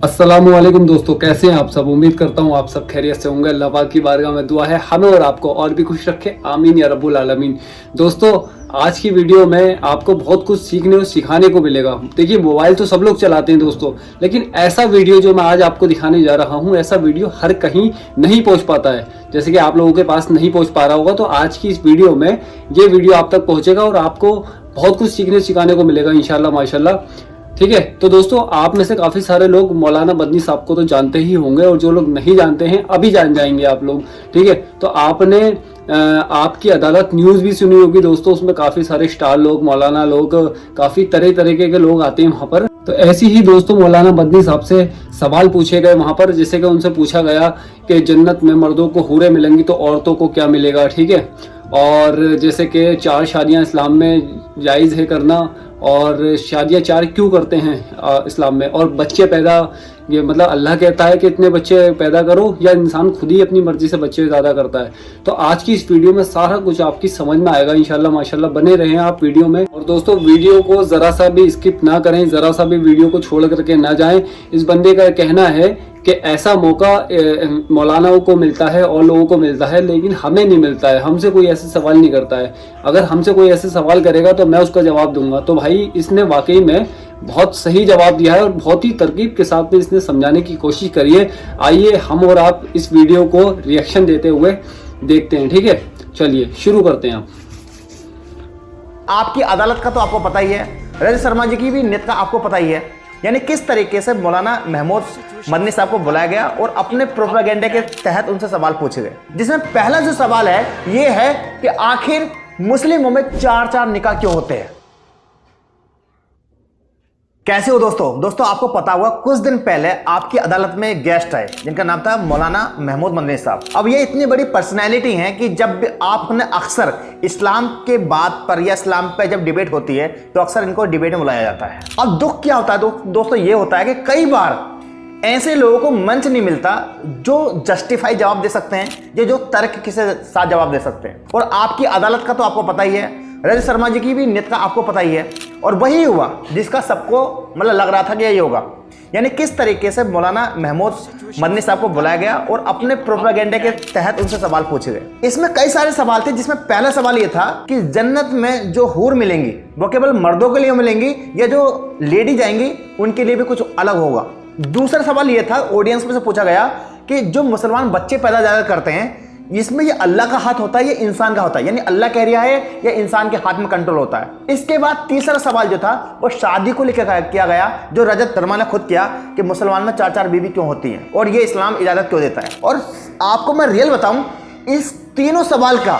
अस्सलामुअलैकुम दोस्तों, कैसे हैं आप सब। उम्मीद करता हूँ आप सब खैरियत से होंगे। अल्लाह पाक की बारगाह में दुआ है हमें और आपको और भी खुश रखे, आमीन या रब्बुल आलमीन। दोस्तों, आज की वीडियो में आपको बहुत कुछ सीखने और सिखाने को मिलेगा। देखिए, मोबाइल तो सब लोग चलाते हैं दोस्तों, लेकिन ऐसा वीडियो जो मैं आज आपको दिखाने जा रहा हूँ, ऐसा वीडियो हर कहीं नहीं पहुँच पाता है। जैसे कि आप लोगों के पास नहीं पहुँच पा रहा होगा, तो आज की इस वीडियो में ये वीडियो आप तक पहुँचेगा और आपको बहुत कुछ सीखने सिखाने को मिलेगा इंशाल्लाह माशाल्लाह। ठीक है, तो दोस्तों, आप में से काफी सारे लोग मौलाना मदनी साहब को तो जानते ही होंगे, और जो लोग नहीं जानते हैं अभी जान जाएंगे आप लोग। ठीक है, तो आपने आपकी अदालत न्यूज़ भी सुनी होगी दोस्तों। उसमें काफी सारे स्टार लोग, मौलाना लोग, काफी तरह तरीके के लोग आते हैं वहां पर। तो ऐसी ही दोस्तों मौलाना मदनी साहब से सवाल पूछे गए वहां पर, जैसे कि उनसे पूछा गया कि जन्नत में मर्दों को हूरें मिलेंगी तो औरतों को क्या मिलेगा। ठीक है, और जैसे कि 4 शादियां इस्लाम में जायज़ है करना, और शादियां 4 क्यों करते हैं इस्लाम में, और बच्चे पैदा, ये मतलब अल्लाह कहता है कि इतने बच्चे पैदा करो, या इंसान खुद ही अपनी मर्जी से बच्चे पैदा करता है। तो आज की इस वीडियो में सारा कुछ आपकी समझ में आएगा इंशाल्लाह माशाल्लाह। बने रहें आप वीडियो में, और दोस्तों वीडियो को जरा सा भी स्किप ना करें, जरा सा भी वीडियो को छोड़ करके ना जाएं। इस बंदे का कहना है कि ऐसा मौका मौलानाओं को मिलता है और लोगों को मिलता है, लेकिन हमें नहीं मिलता है। हमसे कोई ऐसे सवाल नहीं करता है। अगर हमसे कोई ऐसे सवाल करेगा तो मैं उसका जवाब दूंगा। तो भाई, इसने वाकई में बहुत सही जवाब दिया है और बहुत ही तरकीब के साथ में इसने समझाने की कोशिश करी है। आइए हम और आप इस वीडियो को रिएक्शन देते हुए देखते हैं। ठीक है, चलिए शुरू करते हैं। आपकी अदालत का तो आपको पता ही है, रजत शर्मा जी की भी नीयत का आपको पता ही है। यानी किस तरीके से मौलाना महमूद मदनी साहब को बुलाया गया और अपने प्रोपेगेंडे के तहत उनसे सवाल पूछे गए, जिसमें पहला जो सवाल है ये है कि आखिर मुस्लिमों में 4 निकाह क्यों होते हैं। कैसे हो दोस्तों आपको पता होगा कुछ दिन पहले आपकी अदालत में एक गेस्ट आए जिनका नाम था मौलाना महमूद मदनी साहब। अब ये इतनी बड़ी पर्सनैलिटी हैं कि जब भी आपने अक्सर इस्लाम के बात पर या इस्लाम पे जब डिबेट होती है तो अक्सर इनको डिबेट में बुलाया जाता है। अब दुख क्या होता है दोस्तों, ये होता है कि कई बार ऐसे लोगों को मंच नहीं मिलता जो जस्टिफाई जवाब दे सकते हैं, ये जो तर्क के साथ जवाब दे सकते हैं। और आपकी अदालत का तो आपको पता ही है, रजत शर्मा जी की भी नीयत का आपको पता ही है, और वही हुआ जिसका सबको मतलब लग रहा था कि यही होगा। यानी किस तरीके से मौलाना महमूद मदनी साहब को बुलाया गया और अपने प्रोपेगेंडे के तहत उनसे सवाल पूछे गए। इसमें कई सारे सवाल थे, जिसमें पहला सवाल ये था कि जन्नत में जो हूर मिलेंगी वो केवल मर्दों के लिए मिलेंगी या जो लेडी जाएंगी उनके लिए भी कुछ अलग होगा। दूसरा सवाल ये था, ऑडियंस में से पूछा गया कि जो मुसलमान बच्चे पैदा ज्यादा करते हैं, इसमें ये अल्लाह का हाथ होता है या इंसान का होता है, यानी अल्लाह कह रहा है या इंसान के हाथ में कंट्रोल होता है। इसके बाद तीसरा सवाल जो था वो शादी को लेकर किया गया, जो रजत शर्मा ने खुद किया कि मुसलमान में 4 बीवी क्यों होती हैं और ये इस्लाम इजाजत क्यों देता है। और आपको मैं रियल बताऊं, इस तीनों सवाल का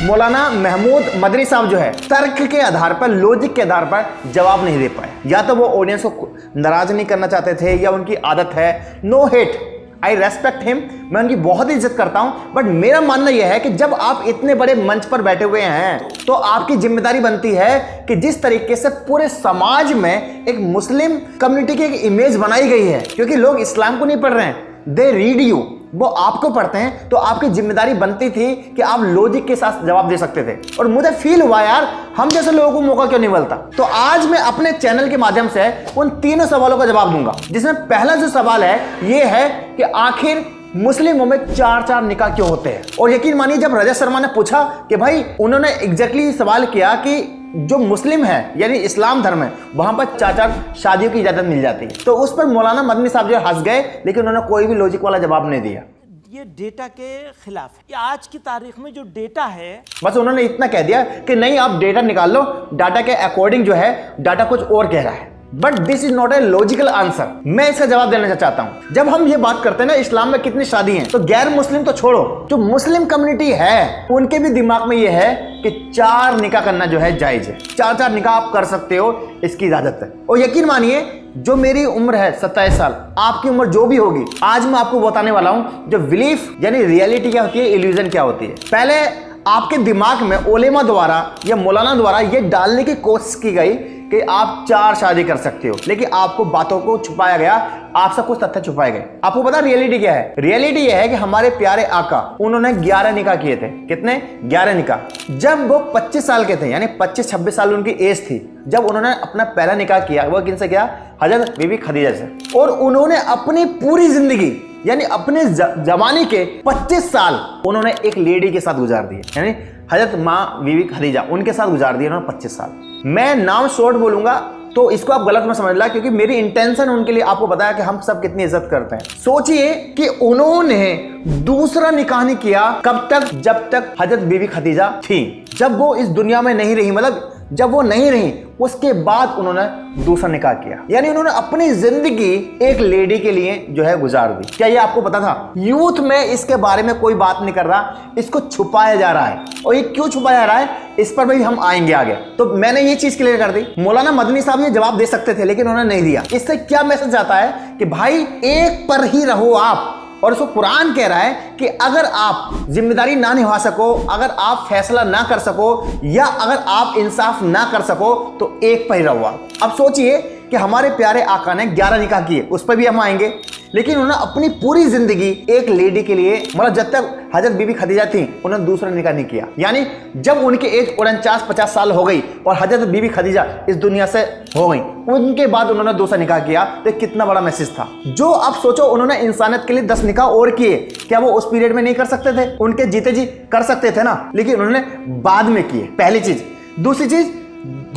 मौलाना महमूद मदनी साहब जो है तर्क के आधार पर, लॉजिक के आधार पर जवाब नहीं दे पाए। या तो वो ऑडियंस को नाराज नहीं करना चाहते थे या उनकी आदत है। No hate, I respect him, मैं उनकी बहुत इज्जत करता हूं, बट मेरा मानना यह है कि जब आप इतने बड़े मंच पर बैठे हुए हैं तो आपकी जिम्मेदारी बनती है कि जिस तरीके से पूरे समाज में एक मुस्लिम कम्युनिटी की एक इमेज बनाई गई है, क्योंकि लोग इस्लाम को नहीं पढ़ रहे हैं, दे रीड यू, वो आपको पढ़ते हैं, तो आपकी जिम्मेदारी बनती थी कि आप लॉजिक के साथ जवाब दे सकते थे। और मुझे फील हुआ यार, हम जैसे लोगों को मौका क्यों नहीं मिलता। तो आज मैं अपने चैनल के माध्यम से उन तीनों सवालों का जवाब दूंगा, जिसमें पहला जो सवाल है ये है कि आखिर मुस्लिमों में 4 निकाह क्यों होते हैं। और यकीन मानिए, जब रजत शर्मा ने पूछा कि भाई, उन्होंने एग्जैक्टली सवाल किया कि जो मुस्लिम है यानी इस्लाम धर्म है वहां पर 4 शादियों की इजाजत मिल जाती है, तो उस पर मौलाना मदनी साहब जो हंस गए, लेकिन उन्होंने कोई भी लॉजिक वाला जवाब नहीं दिया। ये डेटा के खिलाफ है। ये आज की तारीख में जो डेटा है, बस उन्होंने इतना कह दिया कि नहीं, आप डेटा निकाल लो, डाटा के अकॉर्डिंग जो है डाटा कुछ और कह रहा है। But this is not a logical answer. मैं इसका जवाब देना चाहता हूं। जब हम ये बात करते हैं ना इस्लाम में कितनी शादी हैं, तो गैर मुस्लिम तो छोड़ो, जो मुस्लिम कम्युनिटी है उनके भी दिमाग में ये है कि 4 निकाह करना जो है जायज है। 4 निकाह आप कर सकते हो, इसकी इजाजत है। और यकीन मानिए, जो मेरी उम्र है 27 साल, आपकी उम्र जो भी होगी, आज मैं आपको बताने वाला हूं जो बिलीफ यानी रियलिटी क्या होती है, इल्यूजन क्या होती है। पहले आपके दिमाग में उलेमा द्वारा या मौलाना द्वारा ये डालने की कोशिश की गई कि कि आप 4 शादी कर सकते हो, लेकिन आपको बातों को छुपाया गया, आपसे कुछ तथ्य छुपाए गए। आपको पता रियलिटी क्या है? रियलिटी यह है कि हमारे प्यारे आका उन्होंने 11 निकाह किए थे। कितने? 11 निकाह। जब वो 25 साल के थे, यानी 25-26 साल उनकी एज थी, जब उन्होंने अपना पहला निकाह किया, वो किनसे किया? हजरत बीबी खदीजा से। और उन्होंने अपनी पूरी जिंदगी यानी अपने जमाने के 25 साल उन्होंने एक लेडी के साथ गुजार दिए, यानी हजरत माँ बीबी खदीजा, उनके साथ गुजार दिए उन्होंने 25 साल। मैं नाम शॉर्ट बोलूंगा तो इसको आप गलत मत समझ ला, क्योंकि मेरी इंटेंशन उनके लिए आपको बताया कि हम सब कितनी इज्जत करते हैं। सोचिए कि उन्होंने दूसरा निकाह नहीं किया कब तक? जब तक हजरत बीबी खदीजा थी। जब वो इस दुनिया में नहीं रही, मतलब जब वो नहीं रही, उसके बाद उन्होंने दूसरा निकाह किया, यानी उन्होंने अपनी जिंदगी एक लेडी के लिए जो है गुजार दी। क्या ये आपको पता था? यूथ में इसके बारे में कोई बात नहीं कर रहा, इसको छुपाया जा रहा है। और ये क्यों छुपाया जा रहा है, इस पर भी हम आएंगे आगे। तो मैंने ये चीज क्लियर कर दी। मौलाना मदनी साहब ये जवाब दे सकते थे, लेकिन उन्होंने नहीं दिया। इससे क्या मैसेज आता है कि भाई एक पर ही रहो आप। और उसको कुरान कह रहा है कि अगर आप जिम्मेदारी ना निभा सको, अगर आप फैसला ना कर सको, या अगर आप इंसाफ ना कर सको, तो एक पर ही रहो आप। अब सोचिए कि हमारे प्यारे आका ने 11 निकाह किए, उस पर भी हम आएंगे, लेकिन उन्होंने अपनी पूरी जिंदगी एक लेडी के लिए, मतलब जब तक हजरत बीबी खदीजा थी, उन्होंने दूसरा निकाह नहीं किया। यानी जब उनकी एज 49-50 साल हो गई और हजरत बीबी खदीजा इस दुनिया से हो गई, उनके बाद उन्होंने दूसरा निकाह किया। तो कितना बड़ा मैसेज था। जो अब सोचो, उन्होंने इंसानियत के लिए 10 निकाह और किए, क्या वो उस पीरियड में नहीं कर सकते थे? उनके जीते जी कर सकते थे ना, लेकिन उन्होंने बाद में किए। पहली चीज। दूसरी चीज,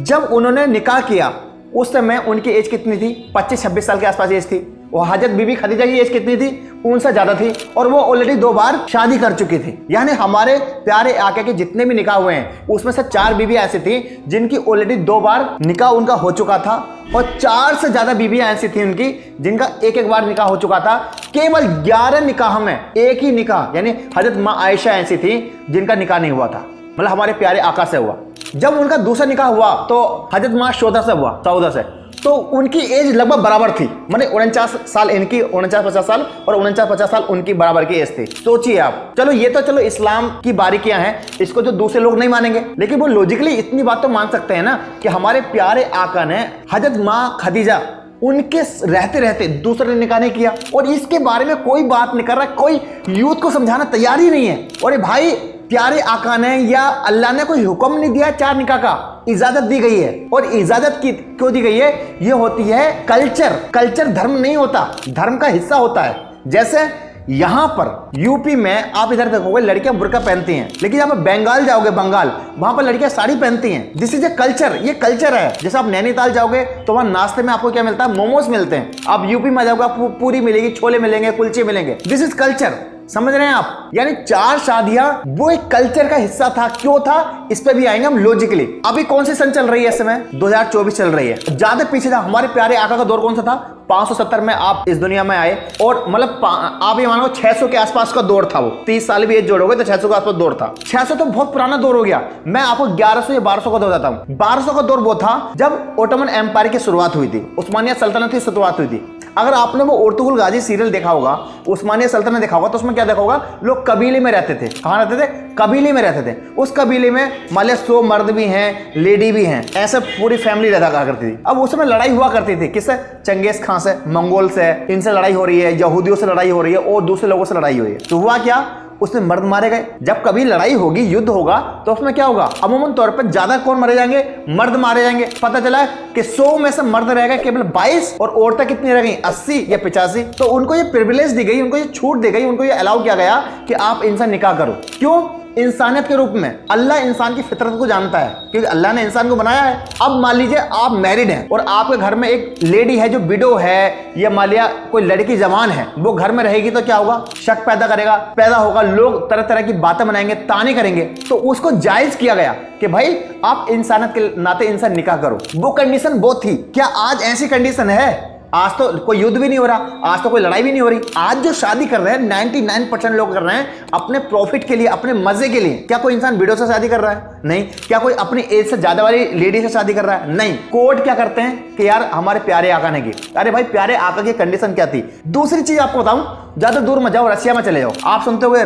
जब उन्होंने निकाह किया उस समय उनकी एज कितनी थी? 25-26 साल के आसपास एज थी। वो हजरत बीबी खदीजा की एज कितनी थी? उनसे ज्यादा थी, और वो ऑलरेडी 2 बार शादी कर चुकी थी। यानी हमारे प्यारे आके के जितने भी निकाह हुए हैं, उसमें से 4 बीबी ऐसी थी जिनकी ऑलरेडी 2 बार निकाह उनका हो चुका था, और 4 से ज्यादा बीबियां ऐसी थी उनकी जिनका एक बार निकाह हो चुका था। केवल 11 निकाह में एक ही निकाह, यानी हजरत माँ आयशा ऐसी थी जिनका निकाह नहीं हुआ था, मतलब हमारे प्यारे आका से हुआ। जब उनका दूसरा निकाह हुआ तो हजरत माँ सौदा से हुआ, सौदा से, तो उनकी एज लगभग बराबर थी, मतलब 49 साल इनकी, 49-50 साल, और 49-50 साल उनकी बराबर की एज थी। सोचिए आप। चलो ये तो चलो इस्लाम की बारीकियां हैं, इसको जो दूसरे लोग नहीं मानेंगे, लेकिन वो लॉजिकली इतनी बात तो मान सकते हैं ना कि हमारे प्यारे आका ने हजरत माँ खदीजा उनके रहते रहते दूसरे ने निकाह नहीं किया, और इसके बारे में कोई बात नहीं कर रहा, कोई यूथ को समझाना तैयार ही नहीं है। और भाई प्यारे आका ने या अल्लाह ने कोई हुक्म नहीं दिया 4 निकाह का, इजाजत दी गई है। और इजाजत की क्यों दी गई है? ये होती है कल्चर। कल्चर धर्म नहीं होता, धर्म का हिस्सा होता है। जैसे यहां पर यूपी में आप इधर देखोगे लड़कियां बुर्का पहनती हैं, लेकिन आप बंगाल जाओगे, बंगाल, वहां पर लड़कियां साड़ी पहनती हैं। दिस इज ए कल्चर, ये कल्चर है। जैसे आप नैनीताल जाओगे तो वहां नाश्ते में आपको क्या मिलता है? मोमोज मिलते हैं। आप यूपी में जाओगे आपको पूरी मिलेगी, छोले मिलेंगे, कुलचे मिलेंगे। This is culture. समझ रहे हैं आप? यानी 4 शादियां वो एक कल्चर का हिस्सा था। क्यों था? इस पे भी आएंगे हम लॉजिकली। अभी कौन सी सन चल रही है इस समय? 2024 चल रही है। ज्यादा पीछे था हमारे प्यारे आका का दौर कौन सा था? 570 में आप इस दुनिया में आए, और मतलब आप ये मानो 600 के आसपास का दौर था। वो 30 साल भी एज जोड़ोगे तो 600 के आसपास दौर था। 600 तो बहुत पुराना दौर हो गया। मैं आपको 1100 या 1200 का दौर बताता हूँ। 1200 का दौर वो था जब ओटोमन एम्पायर की शुरुआत हुई थी, उस्मानिया सल्तनत की शुरुआत हुई थी। अगर आपने वो उर्तुगुल गाजी सीरियल देखा होगा, उस्मानिया सल्तनत देखा होगा, तो उसमें क्या देखा होगा? लोग कबीले में रहते थे। कहाँ रहते थे? कबीले में रहते थे। उस कबीले में मान लिया 100 मर्द भी हैं, लेडी भी हैं, ऐसे पूरी फैमिली रहता करती थी। अब उसमें लड़ाई हुआ करती थी। किससे? चंगेज खां से, मंगोल से, इनसे लड़ाई हो रही है, यहूदियों से लड़ाई हो रही है, और दूसरे लोगों से लड़ाई हुई है। तो हुआ क्या? उसमें मर्द मारे गए। जब कभी लड़ाई होगी, युद्ध होगा, तो उसमें क्या होगा? अमूमन तौर पर ज्यादा कौन मारे जाएंगे? मर्द मारे जाएंगे। पता चला कि 100 में से मर्द रह गए केवल 22, और औरतें कितनी रह गई? 80 या 85। तो उनको ये प्रिविलेज दी गई, उनको ये छूट दी गई, उनको ये अलाउ किया गया कि आप इनसे निकाह करो। क्यों? इंसानियत के रूप में। अल्लाह इंसान की फितरत को जानता है, क्योंकि अल्लाह ने इंसान को बनाया है। अब मान लीजिए आप मैरिड हैं और आपके घर में एक लेडी है जो विडो है, या मान लिया कोई लड़की जवान है, वो घर में रहेगी, तो क्या होगा? शक पैदा होगा, लोग तरह तरह की बातें बनाएंगे, ताने करेंगे। तो उसको जायज किया गया कि भाई आप इंसानियत के नाते इनसे निकाह करो। वो कंडीशन वो थी। क्या आज ऐसी कंडीशन है? आज तो कोई युद्ध भी नहीं हो रहा, आज तो कोई लड़ाई भी नहीं हो रही। आज जो शादी कर रहे हैं 99% लोग कर रहे हैं अपने प्रॉफिट के लिए, अपने मजे के लिए। क्या कोई इंसान विडो से शादी कर रहा है? नहीं। क्या कोई अपनी एज से ज्यादा वाली लेडी से शादी कर रहा है? नहीं। कोर्ट क्या करते हैं कि यार हमारे प्यारे आका ने की। अरे भाई प्यारे आका की कंडीशन क्या थी? दूसरी चीज आपको बताऊं, ज्यादा दूर मत जाओ, रसिया में चले जाओ। आप सुनते होंगे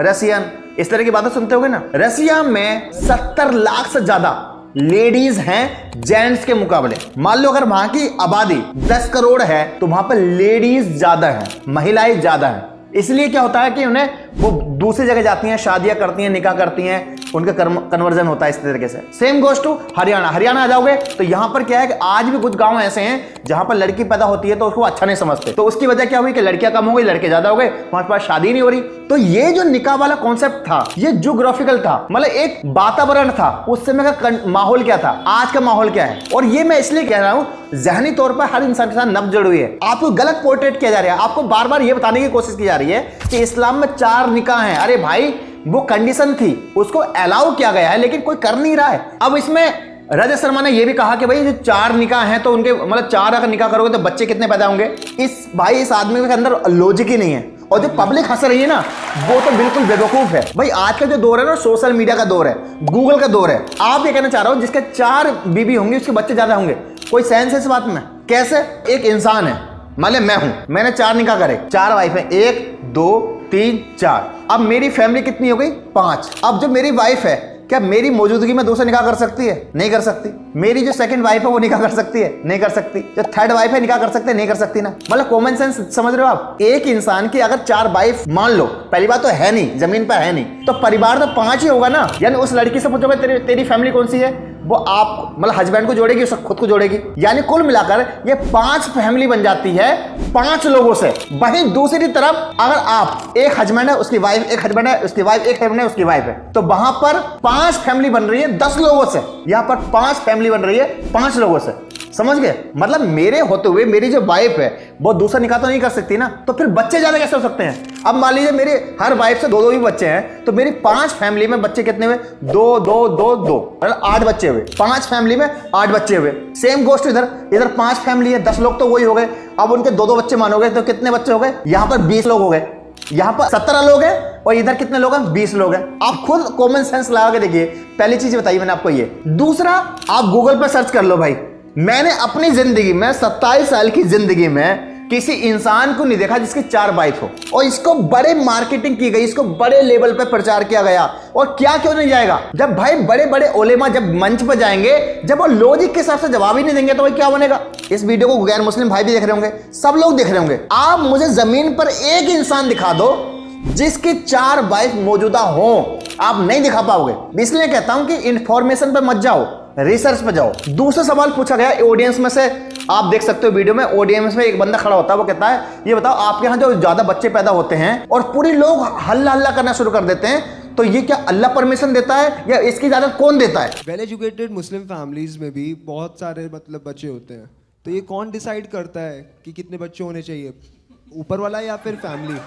रसियन, इस तरह की बातें सुनते होंगे ना। रसिया में 70 लाख से ज्यादा लेडीज हैं जेंट्स के मुकाबले। मान लो अगर वहां की आबादी 10 करोड़ है तो वहां पर लेडीज ज्यादा है, महिलाएं ज्यादा है। इसलिए क्या होता है कि उन्हें वो दूसरी जगह जाती हैं, शादियां करती हैं, निकाह करती हैं, उनका कन्वर्जन होता है इस तरीके से। Same goes to Haryana. Haryana आ जाओगे तो यहां पर क्या है कि आज भी कुछ गांव ऐसे हैं जहां पर लड़की पैदा होती है तो उसको अच्छा नहीं समझते, तो उसकी वजह क्या हुई कि लड़कियां कम हो गई, लड़के ज्यादा हो गए, वहां पास शादी नहीं हो रही। तो ये जो निकाह वाला कॉन्सेप्ट था ये ज्योग्राफिकल था, मतलब एक वातावरण था, उस समय का माहौल क्या था, आज का माहौल क्या है। और ये मैं इसलिए कह रहा हूं ज़हनी तौर पर हर इंसान के साथ नब्ज जुड़ी हुई है। आपको गलत पोर्ट्रेट किया जा रहा है, आपको बार बार ये बताने की कोशिश की जा रही है कि इस्लाम में 4 निकाह हैं। अरे भाई वो कंडीशन थी, उसको अलाउ किया गया है लेकिन कोई कर नहीं रहा है। अब इसमें रजत शर्मा ने यह भी कहा कि भाई जो 4 निकाह हैं तो उनके मतलब 4 अगर निकाह करोगे तो बच्चे कितने पैदा होंगे। इस आदमी के अंदर लॉजिक ही नहीं है। और जो पब्लिक हंस रही है ना वो तो बिल्कुल बेवकूफ है। भाई आज का जो दौर है ना सोशल मीडिया का दौर है, गूगल का दौर है। आप ये कहना चाह रहा हो जिसके 4 बीबी होंगी उसके बच्चे ज्यादा होंगे, कोई सेंस है इस बात में? कैसे? एक इंसान है, मान ले मैं हूं, मैंने 4 निकाह करे, 4 वाइफ है, 1 2 3 4। अब मेरी फैमिली कितनी हो गई? 5। अब जो मेरी वाइफ है क्या मेरी मौजूदगी में दूसरा निकाह कर सकती है? नहीं कर सकती। मेरी जो सेकंड वाइफ है वो निकाह कर सकती है? नहीं कर सकती। जो थर्ड वाइफ है निकाह कर सकते हैं? नहीं कर सकती ना। मतलब कॉमन सेंस समझ रहे हो आप? एक इंसान की अगर 4 वाइफ मान लो, पहली बात तो है नहीं, जमीन पर है नहीं, तो परिवार तो 5 ही होगा ना। यानी उस लड़की से पूछोगे तेरी फैमिली कौन सी है, वो आप मतलब हस्बैंड को जोड़ेगी, उसको खुद को जोड़ेगी, यानी कुल मिलाकर ये 5 फैमिली बन जाती है 5 लोगों से। वहीं दूसरी तरफ अगर आप एक हस्बैंड है उसकी वाइफ, एक हस्बैंड है उसकी वाइफ, एक हस्बैंड है उसकी वाइफ है, तो वहां पर 5 फैमिली बन रही है 10 लोगों से। यहां पर 5 फैमिली बन रही है 5 लोगों से। समझ गए? मतलब मेरे होते हुए मेरी जो वाइफ है वो दूसरा निकाह तो नहीं कर सकती ना, तो फिर बच्चे ज्यादा कैसे हो सकते हैं? अब मान लीजिए मेरे हर वाइफ से 2 ही बच्चे हैं, तो मेरी 5 फैमिली में बच्चे कितने हुए? 2 2 2 2, मतलब 8 बच्चे हुए। 5 फैमिली में 8 बच्चे हुए। सेम गोष्ट इधर 5 फैमिली है, 10 लोग तो वही हो गए। अब उनके 2 बच्चे मानोगे तो कितने बच्चे हो गए? यहां पर 20 लोग हो गए, यहां पर 17 लोग हैं और इधर कितने लोग हैं? 20 लोग हैं। आप खुद कॉमन सेंस लगा के देखिए। पहली चीज बताई मैंने आपको ये। दूसरा, आप गूगल पर सर्च कर लो भाई, मैंने अपनी जिंदगी में 27 साल की जिंदगी में किसी इंसान को नहीं देखा जिसकी 4 वाइफ हो, और इसको बड़े मार्केटिंग की गई, इसको बड़े लेवल पे प्रचार किया गया। और क्या क्यों नहीं जाएगा? जब भाई बड़े बड़े ओलेमा जब मंच पर जाएंगे, जब वो लॉजिक के हिसाब से जवाब ही नहीं देंगे तो भाई क्या बनेगा? इस वीडियो को गैर मुस्लिम भाई भी देख रहे होंगे, सब लोग देख रहे होंगे। आप मुझे जमीन पर एक इंसान दिखा दो जिसकी 4 वाइफ मौजूदा हो, आप नहीं दिखा पाओगे। इसलिए कहता हूं कि इंफॉर्मेशन पे मत जाओ, रिसर्च पे जाओ। दूसरा सवाल पूछा गया ऑडियंस में से, आप देख सकते हो वीडियो में, ऑडियंस में एक बंदा खड़ा होता है, वो कहता है ये बताओ आपके यहाँ जो ज्यादा बच्चे पैदा होते हैं और पूरे लोग हल्ला हल्ला करना शुरू कर देते हैं, तो ये क्या अल्लाह परमिशन देता है या इसकी इजाजत कौन देता है? वेल एजुकेटेड मुस्लिम फैमिलीज में भी बहुत सारे मतलब बच्चे होते हैं, तो ये कौन डिसाइड करता है कि कितने बच्चे होने चाहिए, ऊपर वाला या फिर फैमिली?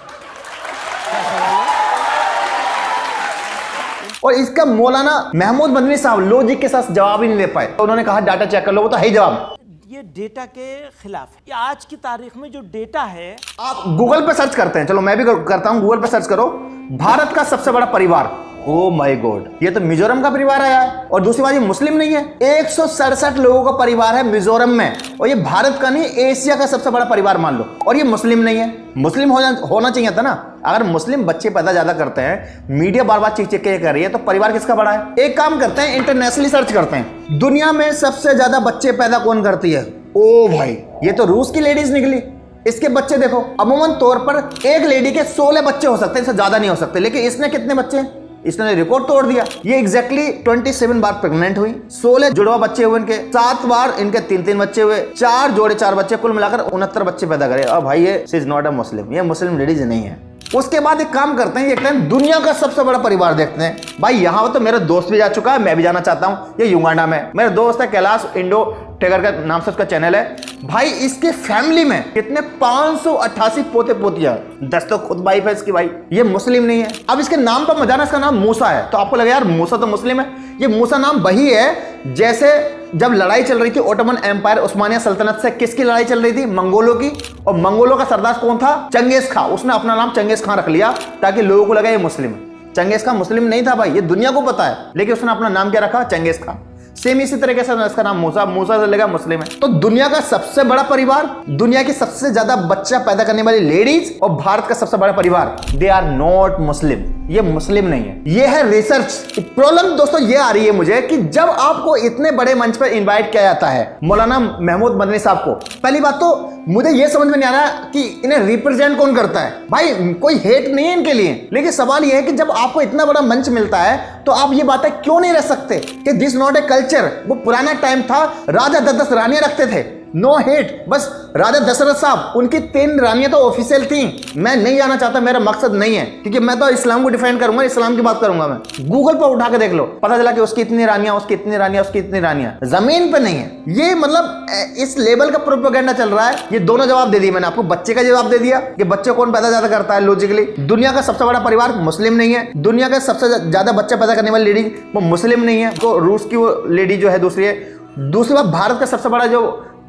और इसका मौलाना महमूद मदनी साहब लॉजिक के साथ जवाब ही नहीं दे पाए। तो उन्होंने कहा डाटा चेक कर लो, वो तो है ही जवाब। ये डेटा के खिलाफ है। ये आज की तारीख में जो डेटा है, आप गूगल पे सर्च करते हैं, चलो मैं भी करता हूं, गूगल पे सर्च करो भारत का सबसे बड़ा परिवार। ओ माय गॉड, ये तो मिजोरम का परिवार आया है। और दूसरी बात ये मुस्लिम नहीं है, 167 लोगों का परिवार है मिजोरम में, और ये भारत का नहीं एशिया का सबसे बड़ा परिवार मान लो, और ये मुस्लिम नहीं है। मुस्लिम होना चाहिए था ना। अगर मुस्लिम बच्चे पैदा ज्यादा करते हैं, मीडिया बार बार चीख चीख के कर रही है, तो परिवार किसका बड़ा है? एक काम करते हैं, इंटरनेशनली सर्च करते हैं, दुनिया में सबसे ज्यादा बच्चे पैदा कौन करती है? ओ भाई, ये तो रूस की लेडीज निकली। इसके बच्चे देखो, अमूमन तौर पर एक लेडी के 16 बच्चे हो सकते हैं, इससे ज्यादा नहीं हो सकते, लेकिन इसने कितने बच्चे हैं? इसने रिकॉर्ड तोड़ दिया। ये एग्जैक्टली 27 बार प्रेग्नेंट हुई, 16 जुड़वा बच्चे हुए इनके, 7 बार इनके 3-3 बच्चे हुए, 4 जोड़े 4 बच्चे, कुल मिलाकर 69 बच्चे पैदा करे। अब भाई ये इज नॉट अ मुस्लिम, ये मुस्लिम लेडीज नहीं है। उसके बाद एक काम करते हैं, देखते हैं दुनिया का सबसे बड़ा परिवार देखते हैं। भाई यहाँ तो मेरा दोस्त भी जा चुका है, मैं भी जाना चाहता हूँ। ये युगांडा में मेरा दोस्त है कैलाश इंडो टेगर का नाम से उसका चैनल है। भाई इसके फैमिली में कितने 588 पोते पोतियां, 10 तो खुद वाइफ है इसकी। भाई ये मुस्लिम नहीं है। अब इसके नाम पर मजाना, इसका नाम मूसा है, तो आपको लगा यार मूसा तो मुस्लिम है। ये मूसा नाम वही है जैसे जब लड़ाई चल रही थी ओटोमन एम्पायर उस्मानिया सल्तनत से, किसकी लड़ाई चल रही थी? मंगोलों की। और मंगोलों का सरदार कौन था? चंगेज खां। उसने अपना नाम चंगेज खां रख लिया ताकि लोगों को लगा ये मुस्लिम है। चंगेज खां मुस्लिम नहीं था भाई, ये दुनिया को पता है, लेकिन उसने अपना नाम क्या रखा? चंगेज खां। सेम इसी तरीके से इसका नाम मूसा, मूसा से लगा मुस्लिम है। तो दुनिया का सबसे बड़ा परिवार, दुनिया की सबसे ज्यादा बच्चा पैदा करने वाली लेडीज, और भारत का सबसे बड़ा परिवार, दे आर नॉट मुस्लिम। ये मुस्लिम नहीं है। ये है रिसर्च। प्रॉब्लम दोस्तों ये आ रही है मुझे कि जब आपको इतने बड़े मंच पर इनवाइट किया जाता है मौलाना महमूद मदनी साहब को, पहली बात तो मुझे ये समझ में नहीं आ रहा कि इन्हें रिप्रेजेंट कौन करता है। भाई कोई हेट नहीं है इनके लिए, लेकिन सवाल ये है कि जब आपको इतना बड़ा मंच मिलता है तो आप ये बातें क्यों नहीं रख सकते कि दिस नॉट ए कल्चर। वो पुराना टाइम था, राजा 10-10 रानियां रखते थे, नो हेट। बस राजा दशरथ साहब, उनकी 3 रानियां तो ऑफिशियल थी। मैं नहीं जाना चाहता, मेरा मकसद नहीं है, क्योंकि मैं तो इस्लाम को डिफेंड करूंगा, इस्लाम की बात करूंगा। मैं गूगल पर उठा के देख लो, पता चला कि उसकी इतनी रानियां, उसकी इतनी रानियां, उसकी इतनी रानियां, जमीन पे नहीं है। ये मतलब इस लेवल का प्रोपेगेंडा चल रहा है। ये दोनों जवाब दे दिए मैंने आपको। बच्चे का जवाब दे दिया कि बच्चे कौन पैदा ज्यादा करता है लॉजिकली। दुनिया का सबसे बड़ा परिवार मुस्लिम नहीं है। दुनिया का सबसे ज्यादा बच्चा पैदा करने वाली लेडी वो मुस्लिम नहीं है। तो रूस की वो लेडी जो है दूसरी है। दूसरी बात, भारत का सबसे बड़ा जो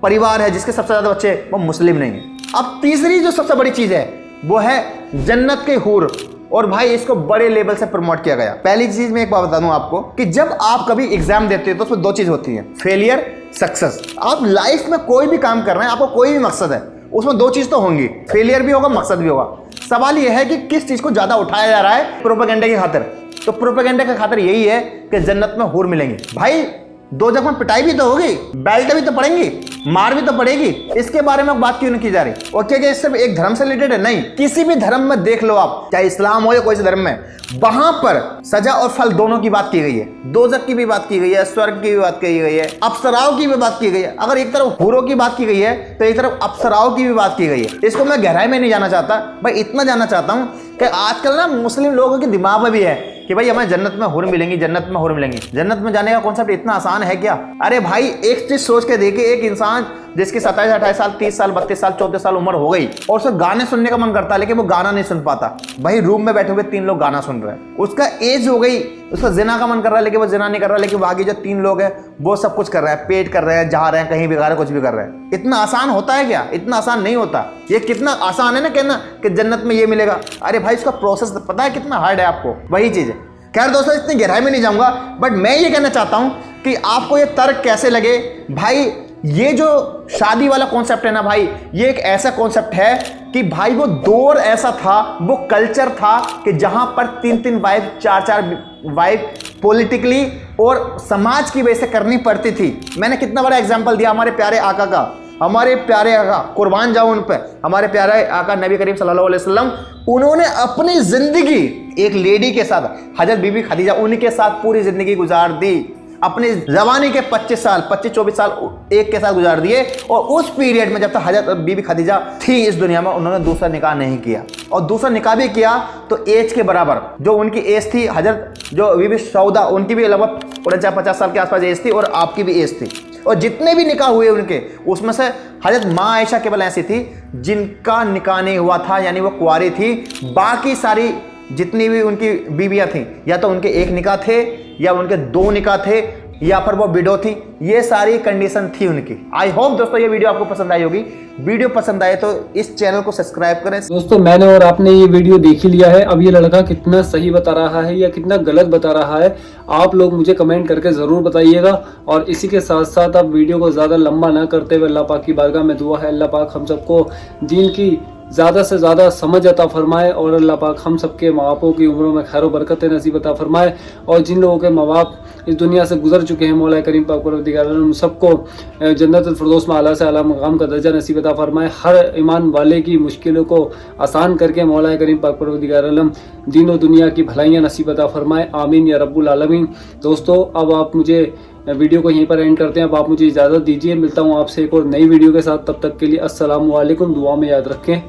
परिवार है जिसके सबसे ज्यादा बच्चे वो मुस्लिम नहीं है। अब तीसरी जो सबसे बड़ी चीज है वो है जन्नत के हूर, और भाई इसको बड़े लेवल से प्रमोट किया गया। पहली चीज मैं एक बात बता दूं आपको कि जब आप कभी एग्जाम देते हो तो उसमें 2 चीज होती है, फेलियर, सक्सेस। आप लाइफ में कोई भी काम कर रहे हैं, आपको कोई भी मकसद है, उसमें 2 चीज तो होंगी, फेलियर भी होगा, मकसद भी होगा। सवाल यह है कि किस चीज को ज्यादा उठाया जा रहा है प्रोपेगेंडा की खातिर। तो प्रोपेगेंडा की खातिर यही है कि जन्नत में हूर मिलेंगी। भाई 2 जगह में पिटाई भी तो होगी, बेल्ट भी तो पड़ेंगी, मार भी तो पड़ेगी। इसके बारे में बात क्यों नहीं की जा रही? और क्या ये सिर्फ एक धर्म से रिलेटेड है? नहीं, किसी भी धर्म में देख लो आप, चाहे इस्लाम हो या कोई से धर्म में, वहां पर सजा और फल दोनों की बात की गई है। दोजख की भी बात की गई है, स्वर्ग की भी बात की गई है, अप्सराओं की भी बात की गई है। अगर एक तरफ हूरों की बात की गई है तो एक तरफ अप्सराओं की भी बात की गई है। इसको मैं गहराई में नहीं जाना चाहता, भाई इतना जानना चाहता हूं कि आजकल ना मुस्लिम लोगों के दिमाग में भी है कि भाई हमें जन्नत में हूर मिलेंगी, जन्नत में हूर मिलेंगी। जन्नत में जाने का कॉन्सेप्ट इतना आसान है क्या? अरे भाई एक चीज सोच के देखिए, एक इंसान जिसकी 27-28 साल, 30 साल, 32 साल, 34 साल उम्र हो गई और उसे गाने सुनने का मन करता है, लेकिन वो गाना नहीं सुन पाता। भाई रूम में बैठे हुए 3 लोग गाना सुन रहे हैं, उसका एज हो गई, उसका जिना का मन कर रहा है, लेकिन वो जिना नहीं कर रहा, लेकिन बाकी जो 3 लोग हैं वो सब कुछ कर रहे हैं, पेट कर रहे हैं, जा रहे हैं, कहीं भी गा रहे हैं, कुछ भी कर रहे हैं। इतना आसान होता है क्या? इतना आसान नहीं होता। ये कितना आसान है ना कहना कि जन्नत में ये मिलेगा। अरे भाई इसका प्रोसेस पता है कितना हार्ड है आपको, वही चीज है। खैर दोस्तों, इतनी गहराई में नहीं जाऊंगा, बट मैं ये कहना चाहता हूं कि आपको ये तर्क कैसे लगे। भाई ये जो शादी वाला कॉन्सेप्ट है ना भाई, ये एक ऐसा कॉन्सेप्ट है कि भाई वो दौर ऐसा था, वो कल्चर था कि जहां पर 3-3 वाइफ, 4-4 वाइफ पॉलिटिकली और समाज की वजह से करनी पड़ती थी। मैंने कितना बड़ा एग्जाम्पल दिया हमारे प्यारे आका का, हमारे प्यारे आका, कुर्बान जाओ उन पर, हमारे प्यारे आका नबी करीम सल्लल्लाहु अलैहि वसल्लम, उन्होंने अपनी जिंदगी एक लेडी के साथ, हजरत बीबी खदीजा, उनके साथ पूरी जिंदगी गुजार दी। अपनी जवानी के 25-24 साल एक के साथ गुजार दिए, और उस पीरियड में जब तक हजरत बीबी खदीजा थी इस दुनिया में, उन्होंने दूसरा निकाह नहीं किया। और दूसरा निकाह भी किया तो एज के बराबर, जो उनकी एज थी, हजरत जो बीबी सौदा, उनकी भी लगभग 49-50 साल के आसपास एज थी, और आपकी भी एज थी। और जितने भी निकाह हुए उनके, उसमें से हजरत माँ आयशा केवल ऐसी थी जिनका निकाह नहीं हुआ था, यानी वो कुंवारी थी। बाकी सारी जितनी भी उनकी बीवियां थी, या तो उनके 1 निकाह थे, या उनके 2 निकाह थे, या फिर वो विडो थी। ये सारी कंडीशन थी उनकी। आई होप दोस्तों ये वीडियो आपको पसंद आई होगी। वीडियो पसंद आए तो इस चैनल को सब्सक्राइब करें। दोस्तों मैंने और आपने ये वीडियो देख ही लिया है। अब ये लड़का कितना सही बता रहा है या कितना गलत बता रहा है, आप लोग मुझे कमेंट करके जरूर बताइएगा। और इसी के साथ साथ आप वीडियो को ज्यादा लंबा ना करते हुए, अल्लाह पाक की बारगाह में दुआ है अल्लाह पाक हम सबको दीन की ज़्यादा से ज़्यादा समझ अता फरमाए, और अल्लाह पाक हम सबके माँ बापों की उम्रों में खैर बरकत नसीब अता फरमाए। और जिन लोगों के माँ बाप इस दुनिया से गुजर चुके हैं, मौला करीम पाक परवरदिगार उन सबको जन्नतुल फिरदौस में आला से आला मकाम का दर्जा नसीब अता फरमाए। हर ईमान वाले की मुश्किलों को आसान करके मौला करीम पाक परवरदिगार आलम दीन और दुनिया की भलाइयाँ नसीब अता फरमाए। आमीन या रब्बुल आलमीन। दोस्तों अब आप मुझे वीडियो को यहीं पर एंड करते हैं। अब आप मुझे इजाज़त दीजिए, मिलता हूँ आपसे एक और नई वीडियो के साथ। तब तक के लिए अस्सलामु अलैकुम। दुआ में याद रखें।